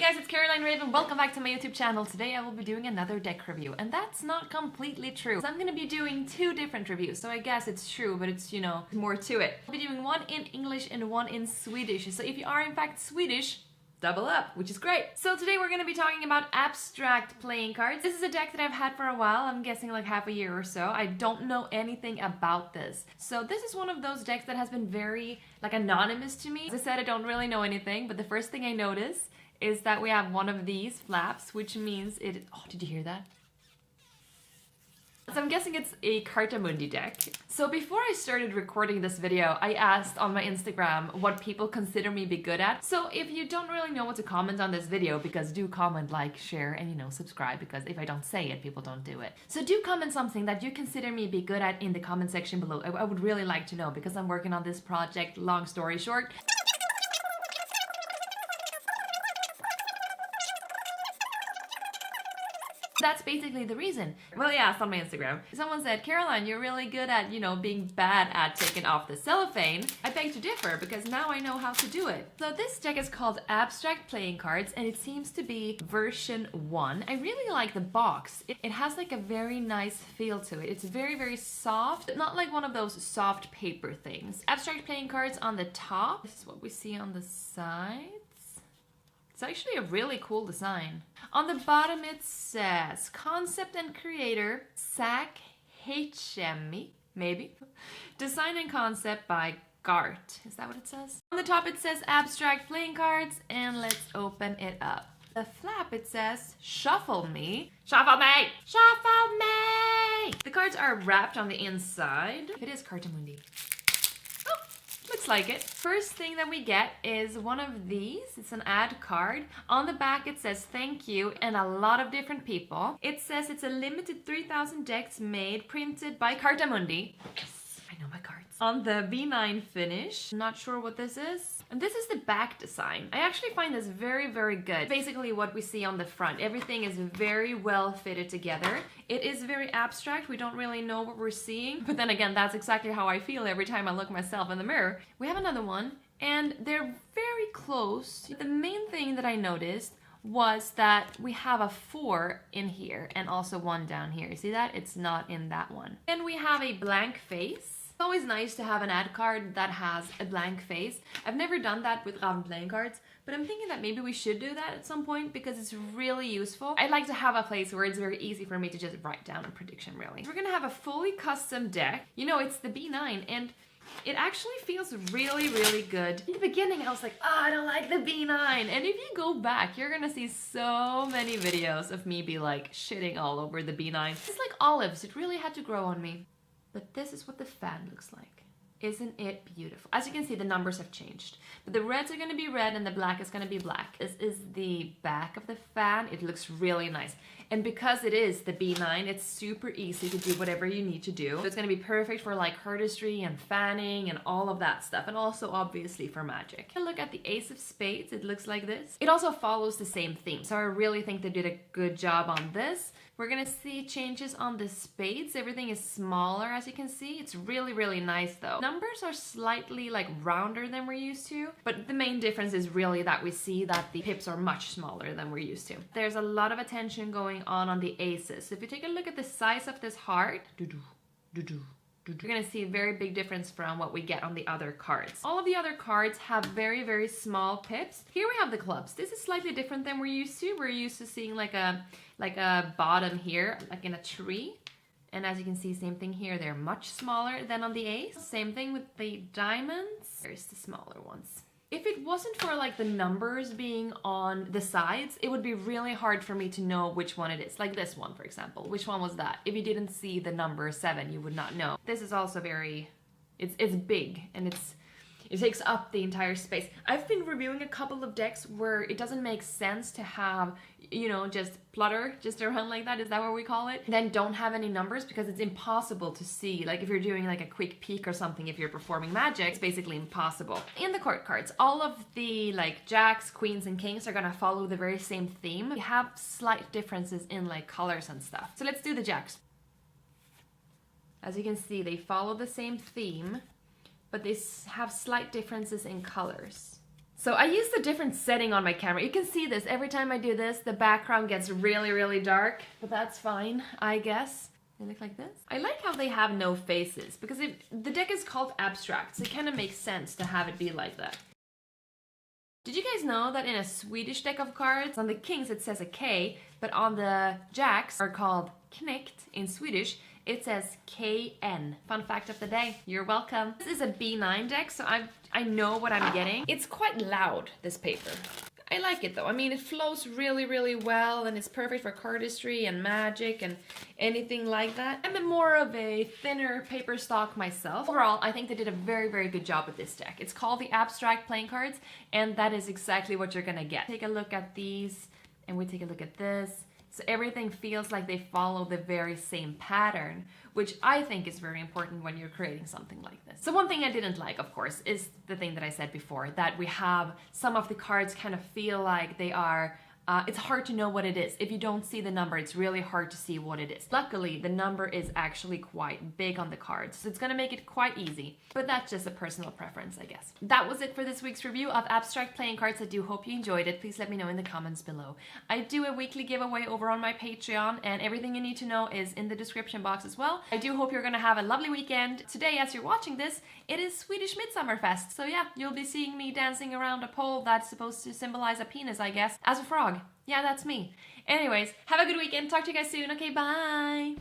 guys, it's Caroline Ravn. Welcome back to my YouTube channel. Today I will be doing another deck review, and that's not completely true. So I'm gonna be doing two different reviews, so I guess it's true, but it's, you know, more to it. I'll be doing one in English and one in Swedish. So if you are in fact Swedish, double up, which is great. So today we're going to be talking about abstract playing cards. This is a deck that I've had for a while. I'm guessing like half a year or so. I don't know anything about this. So this is one of those decks that has been very like anonymous to me. As I said, I don't really know anything, but the first thing I notice is that we have one of these flaps, which means it... Oh, did you hear that? So I'm guessing it's a Cartamundi deck. So before I started recording this video, I asked on my Instagram what people consider me be good at. So if you don't really know what to comment on this video, because do comment, like, share, and you know, subscribe, because if I don't say it, people don't do it. So do comment something that you consider me be good at in the comment section below. I would really like to know, because I'm working on this project, long story short. That's basically the reason. Well, yeah, it's on my Instagram. Someone said, Caroline, you're really good at, you know, being bad at taking off the cellophane. I beg to differ, because now I know how to do it. So this deck is called Abstract Playing Cards, and it seems to be version 1. I really like the box. It has like a very nice feel to it. It's very, very soft, not like one of those soft paper things. Abstract Playing Cards on the top. This is what we see on the side. It's actually a really cool design. On the bottom it says, Concept and Creator, Zach Hmi, maybe? Design and Concept by Gart. Is that what it says? On the top it says Abstract Playing Cards, and let's open it up. The flap it says, Shuffle Me. Shuffle me! Shuffle me! The cards are wrapped on the inside. It is Cartamundi. Looks like it. First thing that we get is one of these. It's an ad card. On the back it says thank you and a lot of different people. It says it's a limited 3,000 decks made, printed by Cartamundi. Yes, I know my cards. On the B9 finish. Not sure what this is. And this is the back design. I actually find this very, very good. Basically what we see on the front. Everything is very well fitted together. It is very abstract. We don't really know what we're seeing. But then again, that's exactly how I feel every time I look myself in the mirror. We have another one, and they're very close. The main thing that I noticed was that we have a 4 in here and also one down here. You see that? It's not in that one. And we have a blank face. It's always nice to have an ad card that has a blank face. I've never done that with Ravn playing cards, but I'm thinking that maybe we should do that at some point because it's really useful. I'd like to have a place where it's very easy for me to just write down a prediction, really. We're gonna have a fully custom deck. You know, it's the B9, and it actually feels really, really good. In the beginning, I was like, oh, I don't like the B9. And if you go back, you're gonna see so many videos of me be like shitting all over the B9. It's like olives. It really had to grow on me. But this is what the fan looks like. Isn't it beautiful? As you can see, the numbers have changed. But the reds are gonna be red and the black is gonna be black. This is the back of the fan. It looks really nice. And because it is the B9, it's super easy to do whatever you need to do. So it's gonna be perfect for like artistry and fanning and all of that stuff. And also obviously for magic. Look at the Ace of Spades. It looks like this. It also follows the same theme. So I really think they did a good job on this. We're gonna see changes on the spades. Everything is smaller, as you can see. It's really, really nice though. Numbers are slightly like rounder than we're used to, but the main difference is really that we see that the pips are much smaller than we're used to. There's a lot of attention going on the aces. So if you take a look at the size of this heart, you're gonna see a very big difference from what we get on the other cards. All of the other cards have very, very small pips. Here we have the clubs. This is slightly different than we're used to. We're used to seeing like a bottom here, like in a tree. And as you can see, same thing here. They're much smaller than on the ace. Same thing with the diamonds. There's the smaller ones. If it wasn't for like the numbers being on the sides, it would be really hard for me to know which one it is. Like this one, for example. Which one was that? If you didn't see the number 7, you would not know. This is also very, it's big, and it takes up the entire space. I've been reviewing a couple of decks where it doesn't make sense to have, you know, just plutter just around like that. Is that what we call it? Then don't have any numbers because it's impossible to see. Like if you're doing like a quick peek or something, if you're performing magic, it's basically impossible. In the court cards, all of the like jacks, queens, and kings are gonna follow the very same theme. We have slight differences in like colors and stuff. So let's do the jacks. As you can see, they follow the same theme, but they have slight differences in colors. So I used a different setting on my camera. You can see this. Every time I do this, the background gets really, really dark. But that's fine, I guess. They look like this. I like how they have no faces, because the deck is called abstract, so it kind of makes sense to have it be like that. Did you guys know that in a Swedish deck of cards, on the kings it says a K, but on the jacks are called knikt in Swedish, it says KN. Fun fact of the day. You're welcome. This is a B9 deck, so I know what I'm getting. It's quite loud, this paper. I like it though. I mean, it flows really, really well, and it's perfect for cardistry and magic and anything like that. I'm more of a thinner paper stock myself. Overall, I think they did a very, very good job with this deck. It's called the Abstract Playing Cards, and that is exactly what you're gonna get. Take a look at these, and we take a look at this. So everything feels like they follow the very same pattern, which I think is very important when you're creating something like this. So one thing I didn't like, of course, is the thing that I said before, that we have some of the cards kind of feel like they are it's hard to know what it is. If you don't see the number, it's really hard to see what it is. Luckily, the number is actually quite big on the cards, so it's gonna make it quite easy. But that's just a personal preference, I guess. That was it for this week's review of Abstract Playing Cards. I do hope you enjoyed it. Please let me know in the comments below. I do a weekly giveaway over on my Patreon, and everything you need to know is in the description box as well. I do hope you're gonna have a lovely weekend. Today, as you're watching this, it is Swedish Midsummer Fest. So yeah, you'll be seeing me dancing around a pole that's supposed to symbolize a penis, I guess, as a frog. Yeah, that's me. Anyways, have a good weekend. Talk to you guys soon. Okay, bye!